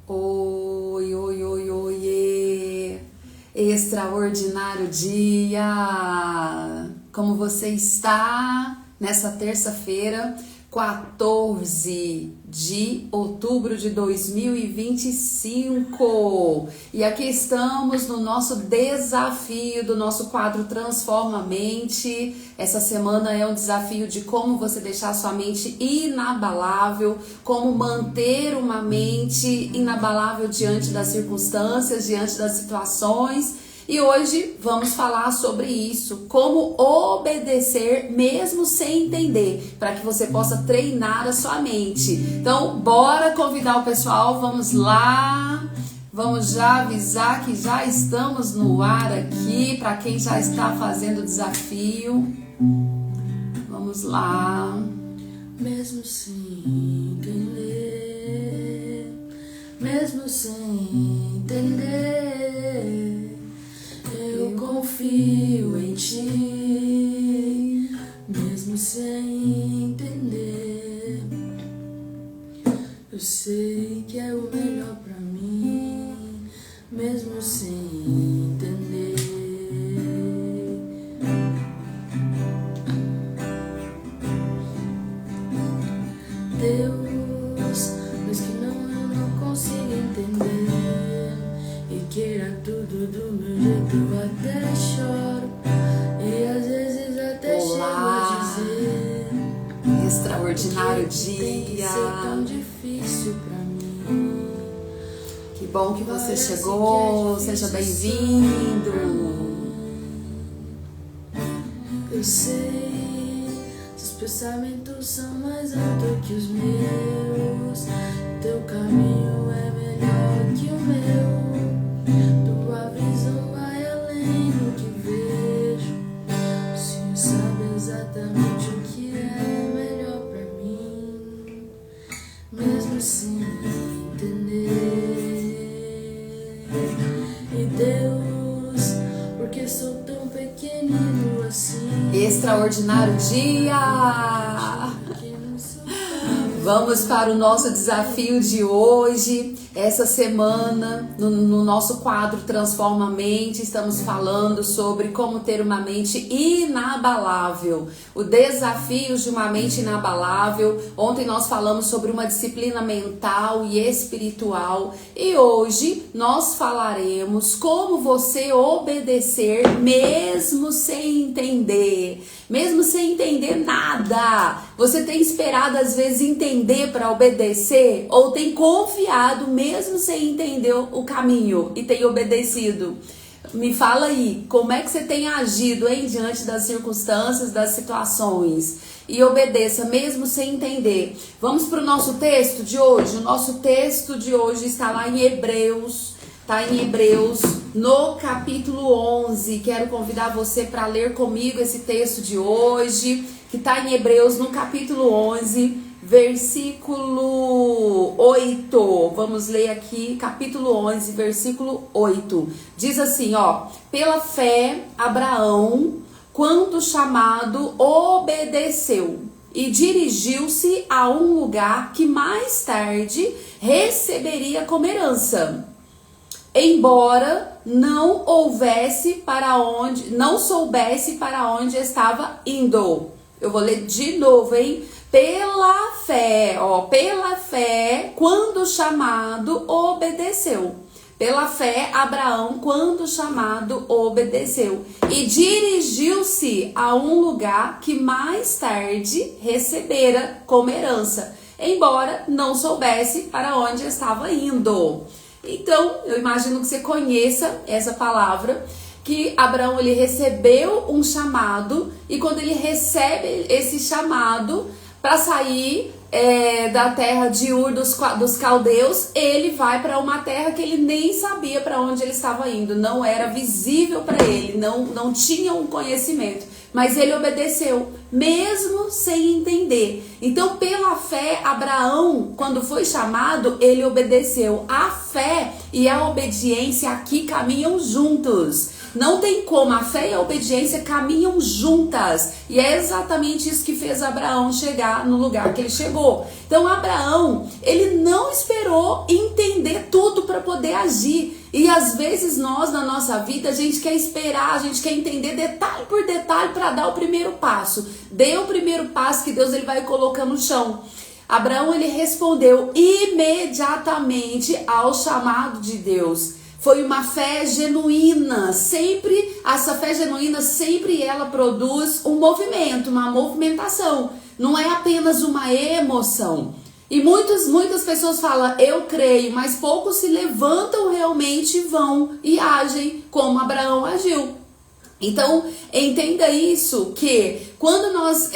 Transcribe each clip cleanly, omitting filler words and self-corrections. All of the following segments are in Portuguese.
Oi, oi, oi, oiê! Extraordinário dia! Como você está nessa terça-feira, 14 de outubro de 2025? E aqui estamos no nosso desafio do nosso quadro Transforma a Mente. Essa semana é um desafio de como você deixar sua mente inabalável, como manter uma mente inabalável diante das circunstâncias, diante das situações. E hoje vamos falar sobre isso, como obedecer mesmo sem entender, para que você possa treinar a sua mente. Então, bora convidar o pessoal, vamos lá. Vamos já avisar que já estamos no ar aqui, para quem já está fazendo o desafio. Vamos lá. Mesmo sem entender, mesmo sem entender, eu confio em ti. Mesmo sem entender, eu sei que é o melhor pra mim. Mesmo sem entender, Deus, mas que eu não consigo entender e queira tudo do meu jeito, eu até choro e às vezes até chego a dizer: Extraordinário tem que dia! ser tão difícil pra mim. Que bom que você Parece chegou, que é seja difícil bem-vindo! Eu sei, seus pensamentos são mais altos que os meus. Teu caminho é melhor que o meu. Tua visão vai além do que vejo. O Senhor sabe exatamente o que é melhor pra mim, mesmo sem entender. E Deus, porque sou tão pequenino assim? Extraordinário dia! Vamos para o nosso desafio de hoje. Essa semana, no nosso quadro Transforma a Mente, estamos falando sobre como ter uma mente inabalável. O desafio de uma mente inabalável. Ontem nós falamos sobre uma disciplina mental e espiritual. E hoje nós falaremos como você obedecer mesmo sem entender. Mesmo sem entender nada. Você tem esperado às vezes entender para obedecer? Ou tem confiado mesmo sem entender o caminho e tem obedecido? Me fala aí, como é que você tem agido diante das circunstâncias, das situações? E obedeça mesmo sem entender. Vamos para o nosso texto de hoje? O nosso texto de hoje está lá em Hebreus. Está em Hebreus, no capítulo 11. Quero convidar você para ler comigo esse texto de hoje, que está em Hebreus, no capítulo 11, versículo 8. Vamos ler aqui, capítulo 11, versículo 8. Diz assim, pela fé, Abraão, quando chamado, obedeceu e dirigiu-se a um lugar que mais tarde receberia como herança. Embora não soubesse para onde estava indo. Eu vou ler de novo, Pela fé, quando chamado, obedeceu. Pela fé, Abraão, quando chamado, obedeceu. E dirigiu-se a um lugar que mais tarde recebera como herança. Embora não soubesse para onde estava indo. Então, eu imagino que você conheça essa palavra, que Abraão ele recebeu um chamado, e quando ele recebe esse chamado para sair da terra de Ur dos caldeus, ele vai para uma terra que ele nem sabia para onde ele estava indo, não era visível para ele, não tinha um conhecimento, mas ele obedeceu, mesmo sem entender. Então, pela fé, Abraão, quando foi chamado, ele obedeceu. A fé e a obediência aqui caminham juntos. Não tem como, a fé e a obediência caminham juntas. E é exatamente isso que fez Abraão chegar no lugar que ele chegou. Então Abraão, ele não esperou entender entender tudo para poder agir. E às vezes nós, na nossa vida, a gente quer esperar, a gente quer entender detalhe por detalhe para dar o primeiro passo. Dê o primeiro passo que Deus ele vai colocar no chão. Abraão, ele respondeu imediatamente ao chamado de Deus. Foi uma fé genuína. Sempre, essa fé genuína, sempre ela produz um movimento, uma movimentação. Não é apenas uma emoção. E muitas pessoas falam, eu creio, mas poucos se levantam realmente, vão e agem como Abraão agiu. Então, entenda isso, que quando nós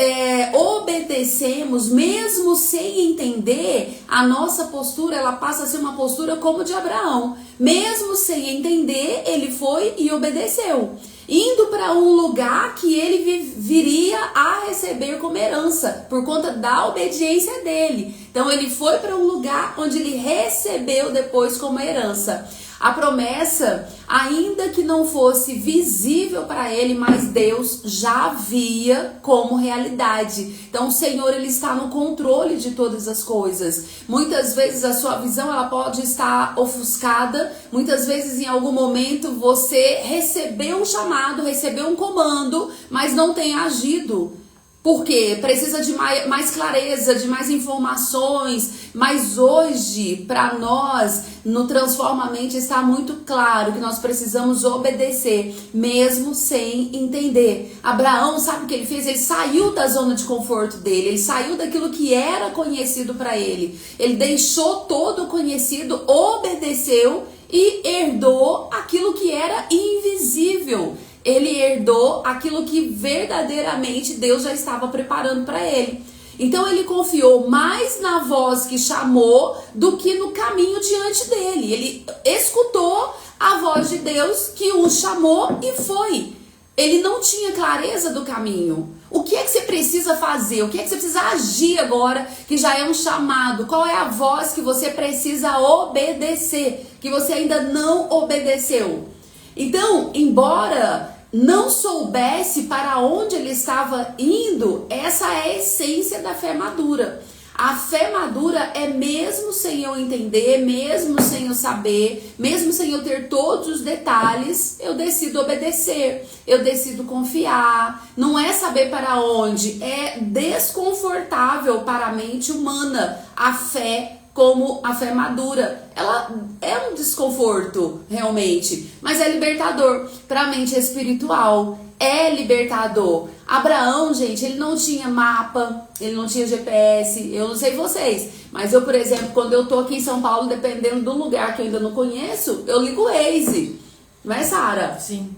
obedecemos, mesmo sem entender, a nossa postura, ela passa a ser uma postura como de Abraão. Mesmo sem entender, ele foi e obedeceu, indo para um lugar que ele viria a receber como herança, por conta da obediência dele. Então, ele foi para um lugar onde ele recebeu depois como herança. A promessa, ainda que não fosse visível para ele, mas Deus já via como realidade. Então o Senhor, ele está no controle de todas as coisas. Muitas vezes a sua visão, ela pode estar ofuscada. Muitas vezes em algum momento você recebeu um chamado, recebeu um comando, mas não tem agido. Porque precisa de mais clareza, de mais informações, mas hoje, para nós, no Transforma Mente, está muito claro que nós precisamos obedecer, mesmo sem entender. Abraão, sabe o que ele fez? Ele saiu da zona de conforto dele, ele saiu daquilo que era conhecido para ele. Ele deixou todo o conhecido, obedeceu e herdou aquilo que era invisível. Ele herdou aquilo que verdadeiramente Deus já estava preparando para ele. Então ele confiou mais na voz que chamou do que no caminho diante dele. Ele escutou a voz de Deus que o chamou e foi. Ele não tinha clareza do caminho. O que é que você precisa fazer? O que é que você precisa agir agora que já é um chamado? Qual é a voz que você precisa obedecer, que você ainda não obedeceu? Então, embora não soubesse para onde ele estava indo, essa é a essência da fé madura. A fé madura é mesmo sem eu entender, mesmo sem eu saber, mesmo sem eu ter todos os detalhes, eu decido obedecer, eu decido confiar. Não é saber para onde, é desconfortável para a mente humana a fé. Como a fé madura, ela é um desconforto realmente, mas é libertador para a mente espiritual, é libertador. Abraão, gente, ele não tinha mapa, ele não tinha GPS, eu não sei vocês, mas eu, por exemplo, quando eu tô aqui em São Paulo, dependendo do lugar que eu ainda não conheço, eu ligo o Waze, não é, Sara? Sim.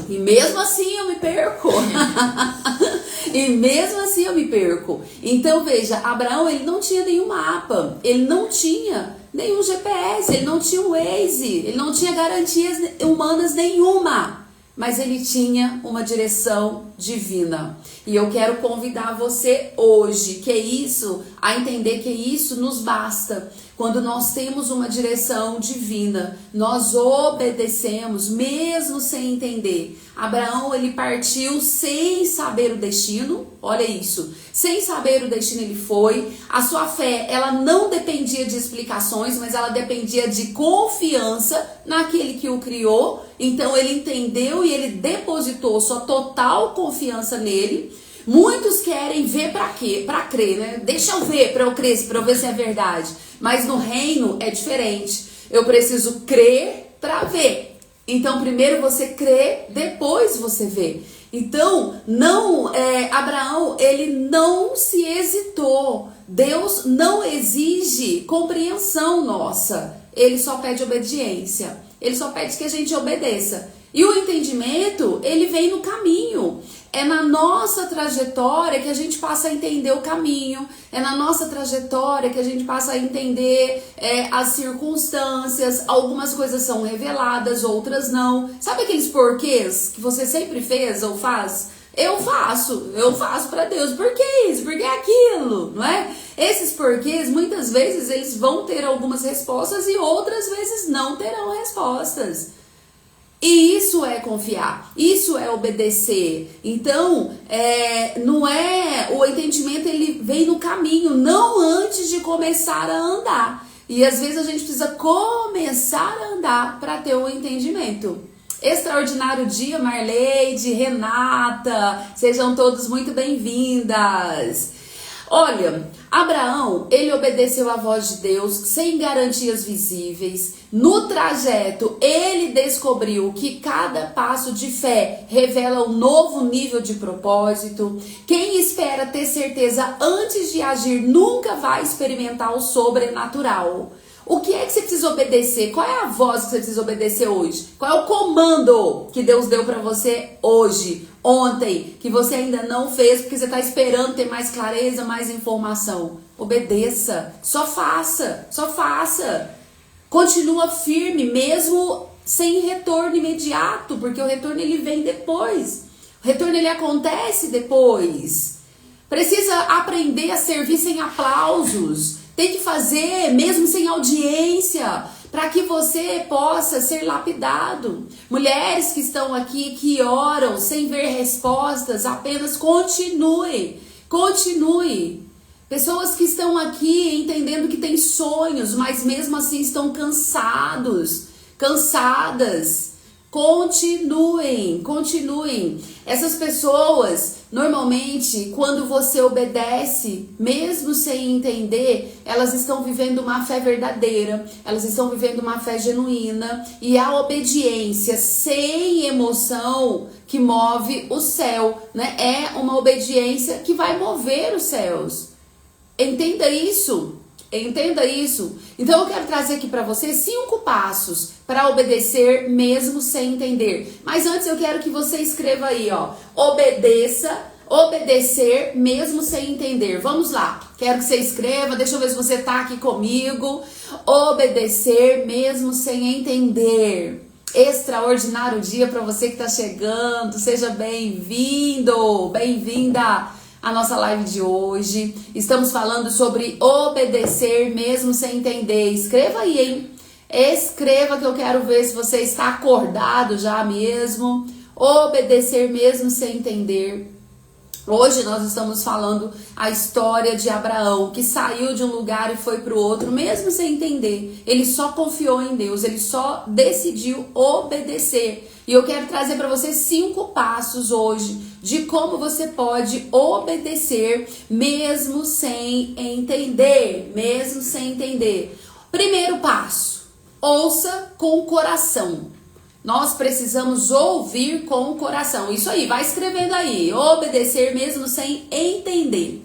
E mesmo assim eu me perco. E mesmo assim eu me perco. Então veja, Abraão, ele não tinha nenhum mapa, ele não tinha nenhum GPS, ele não tinha um Waze, ele não tinha garantias humanas nenhuma, mas ele tinha uma direção divina. E eu quero convidar você hoje, a entender que isso nos basta. Quando nós temos uma direção divina, nós obedecemos mesmo sem entender. Abraão, ele partiu sem saber o destino, olha isso, sem saber o destino ele foi. A sua fé, ela não dependia de explicações, mas ela dependia de confiança naquele que o criou. Então ele entendeu e ele depositou sua total confiança nele. Muitos querem ver para quê? Para crer, né? Deixa eu ver para eu crer, para eu ver se é verdade. Mas no reino é diferente. Eu preciso crer para ver. Então primeiro você crê, depois você vê. Então Abraão, ele não se hesitou. Deus não exige compreensão nossa. Ele só pede obediência. Ele só pede que a gente obedeça. E o entendimento, ele vem no caminho. É na nossa trajetória que a gente passa a entender o caminho. É na nossa trajetória que a gente passa a entender as circunstâncias. Algumas coisas são reveladas, outras não. Sabe aqueles porquês que você sempre fez ou faz? Eu faço para Deus. Por que isso? Por que aquilo? Não é? Esses porquês, muitas vezes, eles vão ter algumas respostas e outras vezes não terão respostas. E isso é confiar, isso é obedecer. Então, o entendimento, ele vem no caminho, não antes de começar a andar. E às vezes a gente precisa começar a andar para ter o entendimento. Extraordinário dia, Marleide, Renata, sejam todos muito bem-vindas. Olha, Abraão, ele obedeceu à voz de Deus sem garantias visíveis. No trajeto, ele descobriu que cada passo de fé revela um novo nível de propósito. Quem espera ter certeza antes de agir nunca vai experimentar o sobrenatural. O que é que você precisa obedecer? Qual é a voz que você precisa obedecer hoje? Qual é o comando que Deus deu para você hoje, ontem, que você ainda não fez porque você está esperando ter mais clareza, mais informação? Obedeça, só faça, só faça. Continua firme, mesmo sem retorno imediato, porque o retorno ele vem depois. O retorno ele acontece depois. Precisa aprender a servir sem aplausos. Tem que fazer mesmo sem audiência, para que você possa ser lapidado. Mulheres que estão aqui, que oram sem ver respostas, apenas continue, continue. Pessoas que estão aqui entendendo que têm sonhos, mas mesmo assim estão cansados, cansadas. Continuem, continuem. Essas pessoas, normalmente, quando você obedece, mesmo sem entender, elas estão vivendo uma fé verdadeira, elas estão vivendo uma fé genuína, e a obediência sem emoção que move o céu, né? É uma obediência que vai mover os céus. Entenda isso. Entenda isso. Então eu quero trazer aqui para você 5 passos para obedecer mesmo sem entender. Mas antes eu quero que você escreva aí, ó. Obedecer mesmo sem entender. Vamos lá. Quero que você escreva. Deixa eu ver se você tá aqui comigo. Obedecer mesmo sem entender. Extraordinário dia para você que tá chegando. Seja bem-vindo, bem-vinda a nossa live de hoje. Estamos falando sobre obedecer mesmo sem entender. Escreva aí, hein? Escreva que eu quero ver se você está acordado já mesmo. Obedecer mesmo sem entender. Hoje nós estamos falando a história de Abraão, que saiu de um lugar e foi para o outro, mesmo sem entender. Ele só confiou em Deus, ele só decidiu obedecer. E eu quero trazer para você 5 passos hoje de como você pode obedecer mesmo sem entender, mesmo sem entender. Primeiro passo, ouça com o coração. Nós precisamos ouvir com o coração. Isso aí, vai escrevendo aí. Obedecer mesmo sem entender.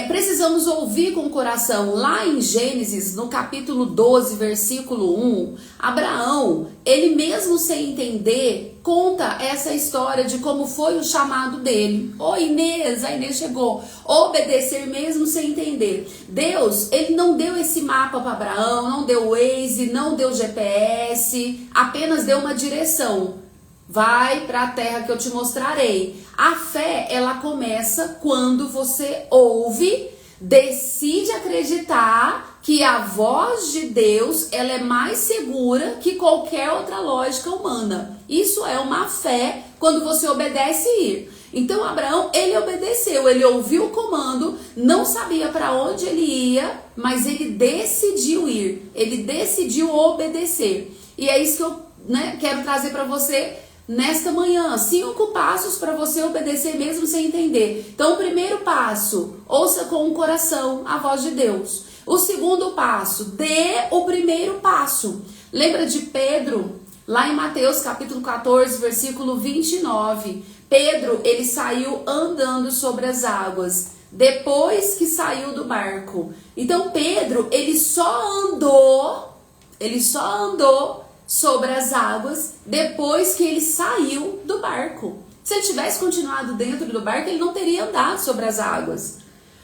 Precisamos ouvir com o coração. Lá em Gênesis, no capítulo 12, versículo 1, Abraão, ele mesmo sem entender, conta essa história de como foi o chamado dele. Oi, Inês, a Inês chegou. Obedecer mesmo sem entender. Deus, ele não deu esse mapa para Abraão, não deu Waze, não deu GPS, apenas deu uma direção. Vai para a terra que eu te mostrarei. A fé, ela começa quando você ouve, decide acreditar que a voz de Deus, ela é mais segura que qualquer outra lógica humana. Isso é uma fé quando você obedece e ir. Então Abraão, ele obedeceu, ele ouviu o comando, não sabia para onde ele ia, mas ele decidiu ir, ele decidiu obedecer. E é isso que eu quero trazer para você nesta manhã, 5 passos para você obedecer mesmo sem entender. Então, o primeiro passo, ouça com o coração a voz de Deus. O segundo passo, dê o primeiro passo. Lembra de Pedro, lá em Mateus capítulo 14, versículo 29. Pedro, ele saiu andando sobre as águas, depois que saiu do barco. Então, Pedro, ele só andou sobre as águas depois que ele saiu do barco. Se ele tivesse continuado dentro do barco, ele não teria andado sobre as águas.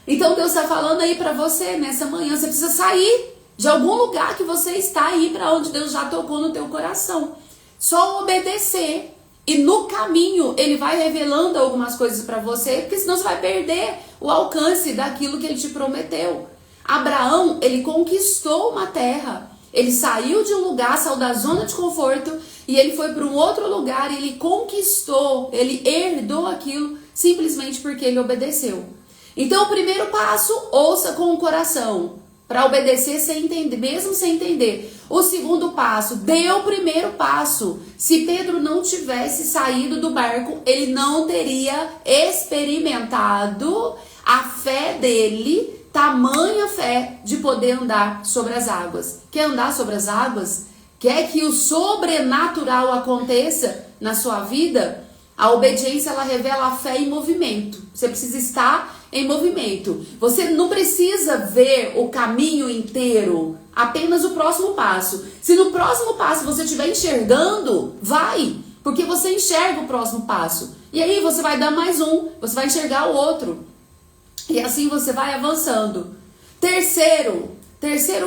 Então Deus está falando aí para você nessa manhã, você precisa sair de algum lugar que você está aí para onde Deus já tocou no teu coração. Só obedecer. E no caminho ele vai revelando algumas coisas para você, porque senão você vai perder o alcance daquilo que ele te prometeu. Abraão, ele conquistou uma terra. Ele saiu de um lugar, saiu da zona de conforto e ele foi para um outro lugar e ele conquistou, ele herdou aquilo simplesmente porque ele obedeceu. Então o primeiro passo, ouça com o coração. para obedecer sem entender, mesmo sem entender. O segundo passo, deu o primeiro passo. Se Pedro não tivesse saído do barco, ele não teria experimentado a fé dele, tamanha fé de poder andar sobre as águas. Quer andar sobre as águas? Quer que o sobrenatural aconteça na sua vida? A obediência, ela revela a fé em movimento. Você precisa estar em movimento. Você não precisa ver o caminho inteiro, apenas o próximo passo. Se no próximo passo você estiver enxergando, vai, porque você enxerga o próximo passo. E aí você vai dar mais um, você vai enxergar o outro. E assim você vai avançando. Terceiro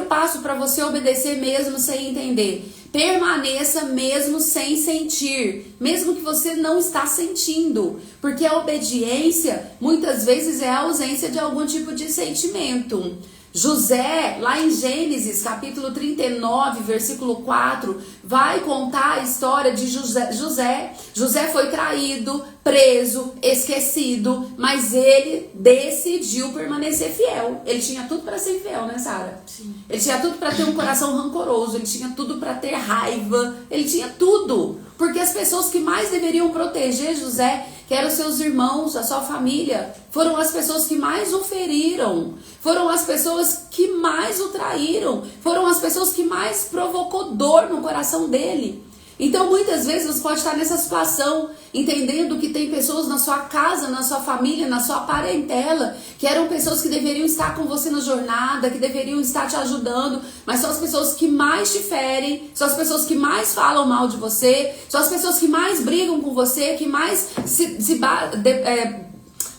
passo para você obedecer mesmo sem entender. Permaneça mesmo sem sentir, mesmo que você não está sentindo, porque a obediência muitas vezes é a ausência de algum tipo de sentimento. José, lá em Gênesis, capítulo 39, versículo 4, vai contar a história de José. José foi traído, preso, esquecido, mas ele decidiu permanecer fiel. Ele tinha tudo para ser fiel, né, Sara? Sim. Ele tinha tudo para ter um coração rancoroso, ele tinha tudo para ter raiva, ele tinha tudo. Porque as pessoas que mais deveriam proteger José, que eram seus irmãos, a sua família, foram as pessoas que mais o feriram, foram as pessoas que mais o traíram, foram as pessoas que mais provocou dor no coração dele. Então muitas vezes você pode estar nessa situação, entendendo que tem pessoas na sua casa, na sua família, na sua parentela, que eram pessoas que deveriam estar com você na jornada, que deveriam estar te ajudando, mas são as pessoas que mais te ferem, são as pessoas que mais falam mal de você, são as pessoas que mais brigam com você, que mais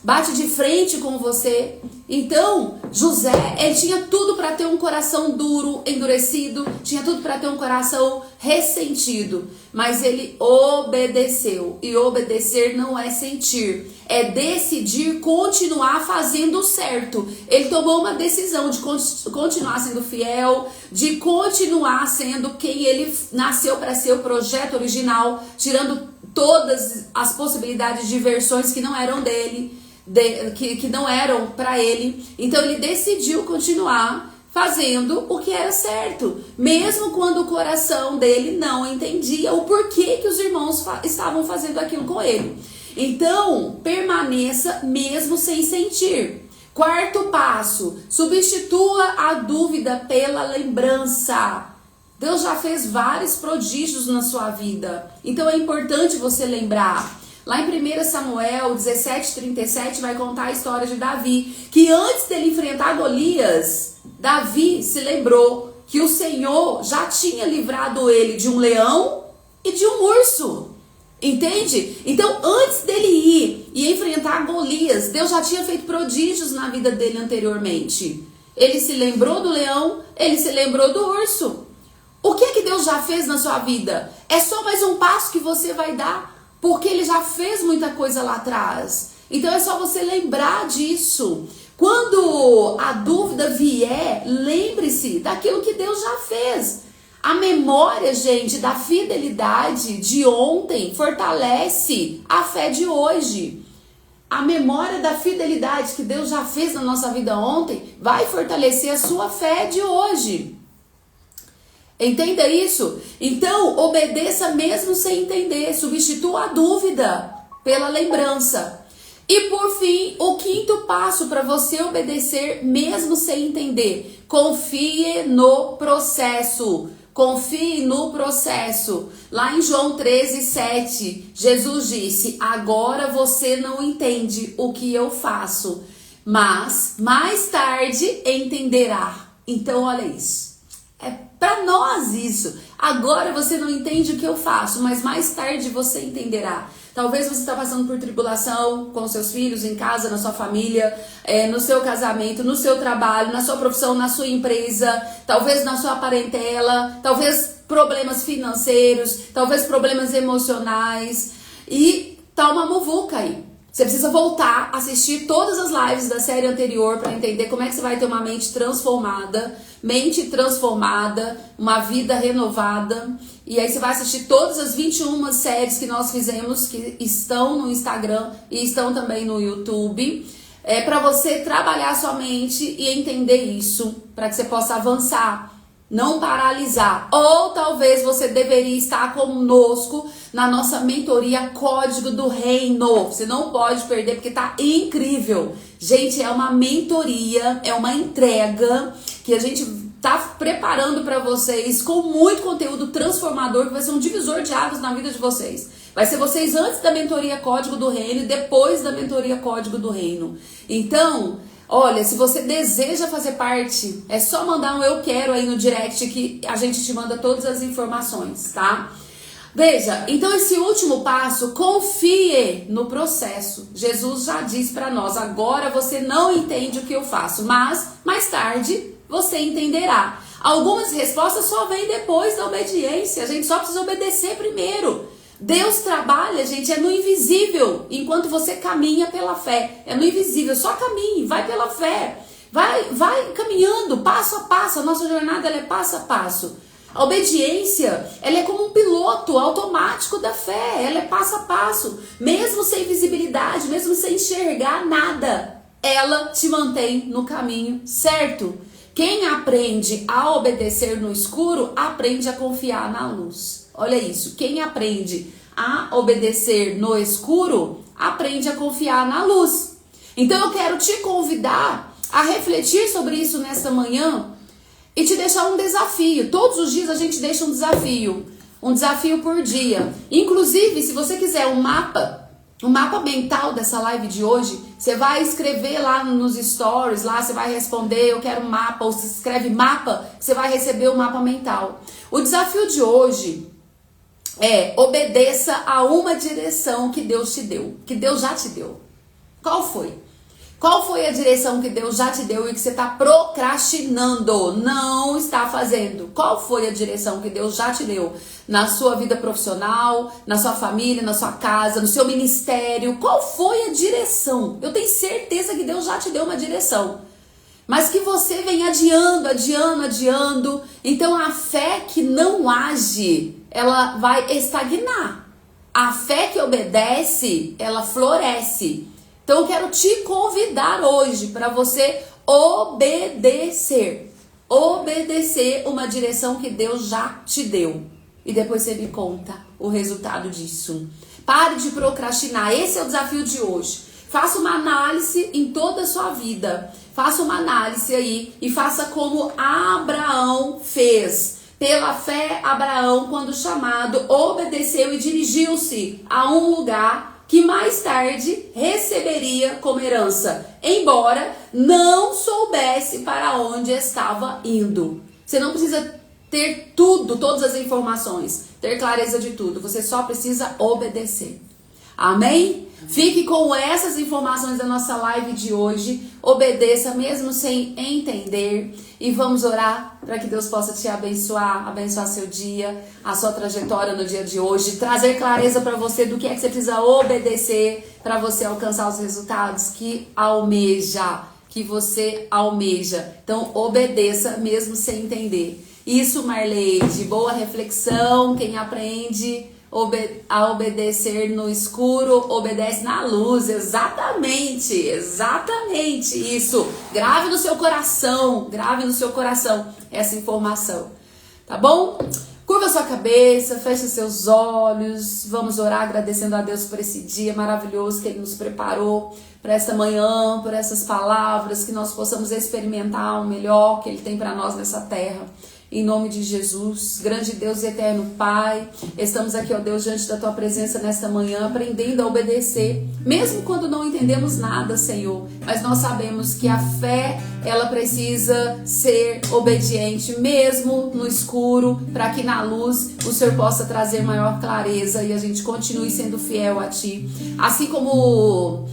bate de frente com você. Então, José, ele tinha tudo para ter um coração duro, endurecido, tinha tudo para ter um coração ressentido, mas ele obedeceu. E obedecer não é sentir, é decidir continuar fazendo o certo. Ele tomou uma decisão de continuar sendo fiel, de continuar sendo quem ele nasceu para ser, o projeto original, tirando todas as possibilidades de versões que não eram dele, que não eram para ele. Então ele decidiu continuar fazendo o que era certo, mesmo quando o coração dele não entendia o porquê que os irmãos estavam fazendo aquilo com ele. Então permaneça mesmo sem sentir. Quarto passo, substitua a dúvida pela lembrança. Deus já fez vários prodígios na sua vida, então é importante você lembrar. Lá em 1 Samuel 17:37 vai contar a história de Davi, que antes dele enfrentar Golias, Davi se lembrou que o Senhor já tinha livrado ele de um leão e de um urso. Entende? Então, antes dele ir e enfrentar Golias, Deus já tinha feito prodígios na vida dele anteriormente. Ele se lembrou do leão, ele se lembrou do urso. O que é que Deus já fez na sua vida? É só mais um passo que você vai dar, porque ele já fez muita coisa lá atrás. Então é só você lembrar disso. Quando a dúvida vier, lembre-se daquilo que Deus já fez. A memória, gente, da fidelidade de ontem fortalece a fé de hoje. A memória da fidelidade que Deus já fez na nossa vida ontem vai fortalecer a sua fé de hoje. Entenda isso? Então, obedeça mesmo sem entender. Substitua a dúvida pela lembrança. E por fim, o quinto passo para você obedecer mesmo sem entender. Confie no processo. Confie no processo. Lá em João 13:7, Jesus disse: agora você não entende o que eu faço, mas mais tarde entenderá. Então, olha isso. É para nós isso. Agora você não entende o que eu faço, mas mais tarde você entenderá. Talvez você está passando por tribulação com seus filhos, em casa, na sua família, no seu casamento, no seu trabalho, na sua profissão, na sua empresa, talvez na sua parentela, talvez problemas financeiros, talvez problemas emocionais. E tá uma muvuca aí. Você precisa voltar, assistir todas as lives da série anterior para entender como é que você vai ter uma mente transformada, uma vida renovada. E aí você vai assistir todas as 21 séries que nós fizemos, que estão no Instagram e estão também no YouTube. para você trabalhar sua mente e entender isso, para que você possa avançar, não paralisar. Ou talvez você deveria estar conosco na nossa mentoria Código do Reino. Você não pode perder porque tá incrível. Gente, é uma mentoria, é uma entrega que a gente tá preparando para vocês com muito conteúdo transformador, que vai ser um divisor de águas na vida de vocês. Vai ser vocês antes da mentoria Código do Reino e depois da mentoria Código do Reino. Então, olha, se você deseja fazer parte, é só mandar um eu quero aí no direct que a gente te manda todas as informações, tá? Veja, então esse último passo, confie no processo. Jesus já disse para nós, agora você não entende o que eu faço, mas mais tarde você entenderá. Algumas respostas só vêm depois da obediência, a gente só precisa obedecer primeiro. Deus trabalha, gente, é no invisível, enquanto você caminha pela fé. É no invisível, só caminhe, vai pela fé. Vai caminhando, passo a passo, a nossa jornada ela é passo a passo. A obediência, ela é como um piloto automático da fé, ela é passo a passo. Mesmo sem visibilidade, mesmo sem enxergar nada, ela te mantém no caminho certo. Quem aprende a obedecer no escuro, aprende a confiar na luz. Olha isso, quem aprende a obedecer no escuro, aprende a confiar na luz. Então eu quero te convidar a refletir sobre isso nesta manhã e te deixar um desafio. Todos os dias a gente deixa um desafio por dia. Inclusive, se você quiser um mapa mental dessa live de hoje, você vai escrever lá nos stories, lá você vai responder, eu quero um mapa, ou se escreve mapa, você vai receber o mapa mental. O desafio de hoje é obedeça a uma direção que Deus te deu, que Deus já te deu. Qual foi? Qual foi a direção que Deus já te deu e que você está procrastinando, não está fazendo? Qual foi a direção que Deus já te deu na sua vida profissional, na sua família, na sua casa, no seu ministério? Qual foi a direção? Eu tenho certeza que Deus já te deu uma direção, mas que você vem adiando. Então a fé que não age, ela vai estagnar. A fé que obedece, ela floresce. Então eu quero te convidar hoje para você obedecer uma direção que Deus já te deu. E depois você me conta o resultado disso. Pare de procrastinar, esse é o desafio de hoje. Faça uma análise em toda a sua vida. Faça uma análise aí e faça como Abraão fez. Pela fé, Abraão, quando chamado, obedeceu e dirigiu-se a um lugar que mais tarde receberia como herança, embora não soubesse para onde estava indo. Você não precisa ter todas as informações, ter clareza de tudo, você só precisa obedecer. Amém? Fique com essas informações da nossa live de hoje, obedeça mesmo sem entender e vamos orar para que Deus possa te abençoar seu dia, a sua trajetória no dia de hoje, trazer clareza para você do que é que você precisa obedecer para você alcançar os resultados que você almeja. Então obedeça mesmo sem entender. Isso, Marleide, boa reflexão, quem aprende a obedecer no escuro, obedece na luz. Exatamente isso. Grave no seu coração essa informação, tá bom? Curva sua cabeça, feche seus olhos, vamos orar agradecendo a Deus por esse dia maravilhoso que Ele nos preparou, para esta manhã, por essas palavras, que nós possamos experimentar o melhor que Ele tem para nós nessa terra. Em nome de Jesus, grande Deus e eterno Pai, estamos aqui, ó Deus, diante da Tua presença nesta manhã, aprendendo a obedecer, mesmo quando não entendemos nada, Senhor, mas nós sabemos que a fé, ela precisa ser obediente, mesmo no escuro, para que na luz o Senhor possa trazer maior clareza e a gente continue sendo fiel a Ti. Assim como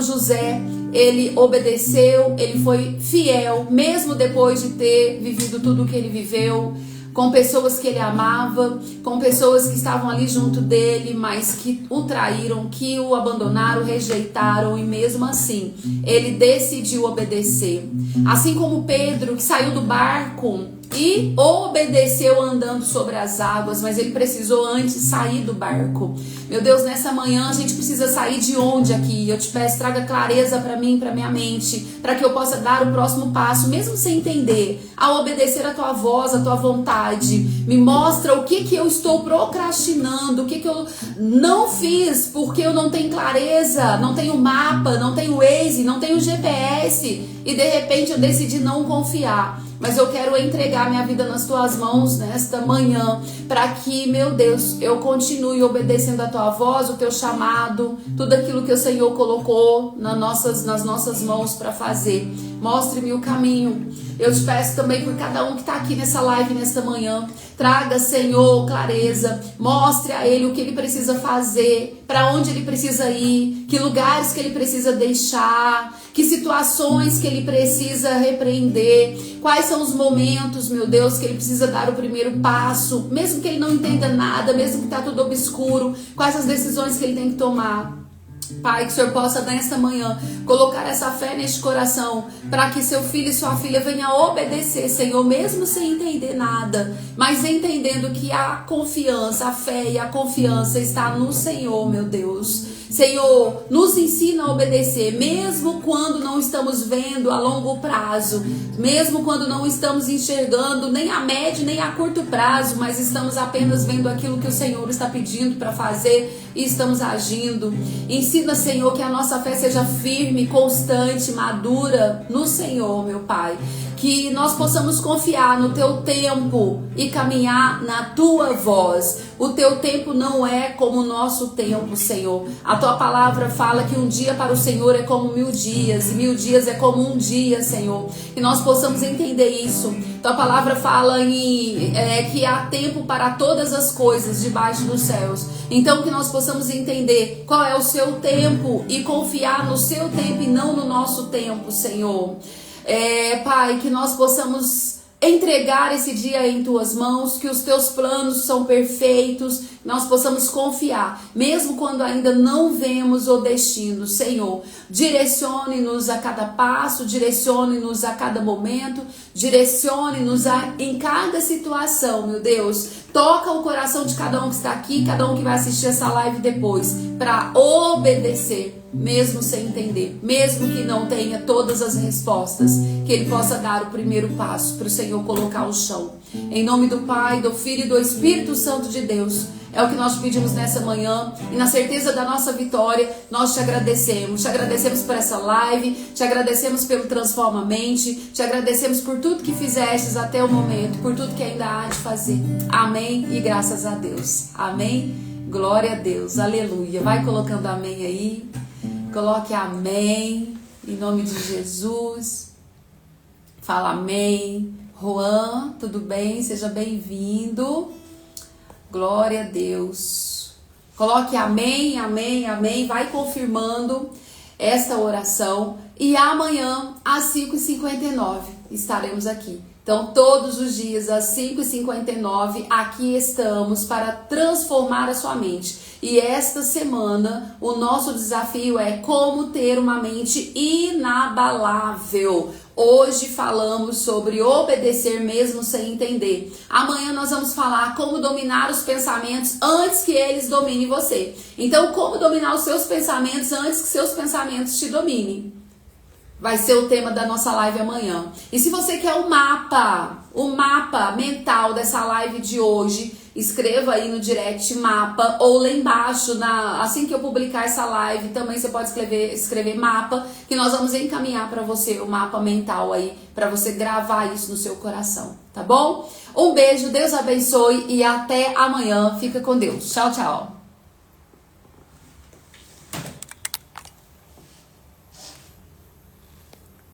José, ele obedeceu, ele foi fiel, mesmo depois de ter vivido tudo o que ele viveu, com pessoas que ele amava, com pessoas que estavam ali junto dele, mas que o traíram, que o abandonaram, rejeitaram, e mesmo assim, ele decidiu obedecer. Assim como Pedro, que saiu do barco e obedeceu andando sobre as águas, mas ele precisou antes sair do barco. Meu Deus, nessa manhã a gente precisa sair de onde aqui? Eu te peço, traga clareza para mim, para minha mente, para que eu possa dar o próximo passo, mesmo sem entender, a obedecer a tua voz, a tua vontade. Me mostra o que eu estou procrastinando, o que eu não fiz porque eu não tenho clareza, não tenho mapa, não tenho Waze, não tenho GPS e de repente eu decidi não confiar. Mas eu quero entregar minha vida nas tuas mãos nesta manhã, para que, meu Deus, eu continue obedecendo a tua voz, o teu chamado, tudo aquilo que o Senhor colocou nas nossas mãos para fazer. Mostre-me o caminho. Eu te peço também por cada um que está aqui nessa live nesta manhã. Traga, Senhor, clareza. Mostre a ele o que ele precisa fazer, para onde ele precisa ir, que lugares que ele precisa deixar, que situações que ele precisa repreender, quais são os momentos, meu Deus, que ele precisa dar o primeiro passo, mesmo que ele não entenda nada, mesmo que está tudo obscuro, quais as decisões que ele tem que tomar. Pai, que o Senhor possa nesta manhã colocar essa fé neste coração, para que seu filho e sua filha venham a obedecer, Senhor, mesmo sem entender nada, mas entendendo que a confiança, a fé e a confiança está no Senhor, meu Deus. Senhor, nos ensina a obedecer, mesmo quando não estamos vendo a longo prazo, mesmo quando não estamos enxergando nem a médio nem a curto prazo, mas estamos apenas vendo aquilo que o Senhor está pedindo para fazer e estamos agindo. Ensina, Senhor, que a nossa fé seja firme, constante, madura no Senhor, meu Pai. Que nós possamos confiar no teu tempo e caminhar na tua voz. O teu tempo não é como o nosso tempo, Senhor. A tua palavra fala que um dia para o Senhor é como 1000 dias, e 1000 dias é como um dia, Senhor. Que nós possamos entender isso. Tua palavra fala que há tempo para todas as coisas debaixo dos céus. Então que nós possamos entender qual é o seu tempo e confiar no seu tempo e não no nosso tempo, Senhor. Pai, que nós possamos entregar esse dia em tuas mãos, que os teus planos são perfeitos, nós possamos confiar, mesmo quando ainda não vemos o destino. Senhor, direcione-nos a cada passo, direcione-nos a cada momento, direcione-nos em cada situação, meu Deus. Toca o coração de cada um que está aqui, cada um que vai assistir essa live depois, para obedecer, mesmo sem entender, mesmo que não tenha todas as respostas, que ele possa dar o primeiro passo para o Senhor colocar o chão. Em nome do Pai, do Filho e do Espírito Santo de Deus, é o que nós pedimos nessa manhã, e na certeza da nossa vitória, nós te agradecemos. Te agradecemos por essa live, te agradecemos pelo Transforma Mente, te agradecemos por tudo que fizestes até o momento, por tudo que ainda há de fazer. Amém e graças a Deus. Amém. Glória a Deus. Aleluia. Vai colocando amém aí. Coloque amém. Em nome de Jesus. Fala amém. Juan, tudo bem? Seja bem-vindo. Glória a Deus. Coloque amém, amém, amém. Vai confirmando esta oração. E amanhã, às 5h59, estaremos aqui. Então, todos os dias, às 5h59, aqui estamos para transformar a sua mente. E esta semana, o nosso desafio é como ter uma mente inabalável. Hoje falamos sobre obedecer mesmo sem entender. Amanhã nós vamos falar como dominar os pensamentos antes que eles dominem você. Então, como dominar os seus pensamentos antes que seus pensamentos te dominem. Vai ser o tema da nossa live amanhã. E se você quer o mapa mental dessa live de hoje, escreva aí no direct mapa, ou lá embaixo, assim que eu publicar essa live, também você pode escrever mapa, que nós vamos encaminhar para você o mapa mental aí, para você gravar isso no seu coração, tá bom? Um beijo, Deus abençoe e até amanhã. Fica com Deus. Tchau, tchau.